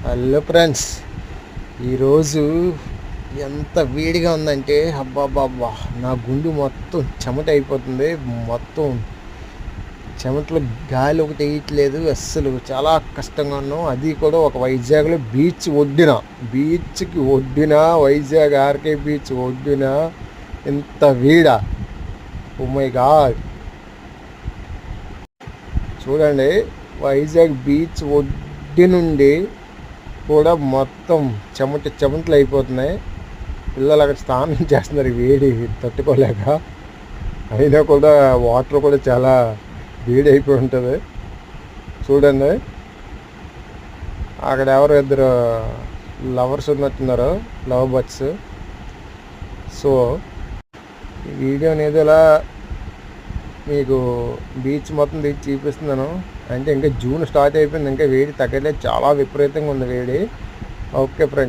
Hello friends, ఈరోజు ఎంత వేడిగా ఉందంటే అబ్బాబ్బాబ్బా నా గుండు మొత్తం చెమట అయిపోతుంది. మొత్తం చెమటలో గాలి ఒకటి వేయట్లేదు. అస్సలు చాలా కష్టంగా ఉన్నాం. అది కూడా ఒక వైజాగ్లో బీచ్కి ఒడ్డున వైజాగ్ ఆర్కే బీచ్ ఒడ్డున ఎంత వేడా! ఓ మై గాడ్, చూడండి, వైజాగ్ బీచ్ ఒడ్డు నుండి కూడా మొత్తం చెమటలు అయిపోతున్నాయి. పిల్లలు అక్కడ స్నానం చేస్తున్నారు వేడి తట్టుకోలేక. అయినా కూడా వాటర్ కూడా చాలా వేడి అయిపోయి ఉంటుంది. చూడండి, అక్కడ ఎవరు ఇద్దరు లవర్స్ ఉన్నట్టున్నారు, లవ్ బర్డ్స్. సో ఈ వీడియో అనేది ఇలా మీకు బీచ్ మొత్తం తీసి చూపిస్తున్నాను. అంటే ఇంకా జూన్ స్టార్ట్ అయిపోయింది, ఇంకా వేడి తగ్గలేదు, చాలా విపరీతంగా ఉంది వేడి. Okay friends.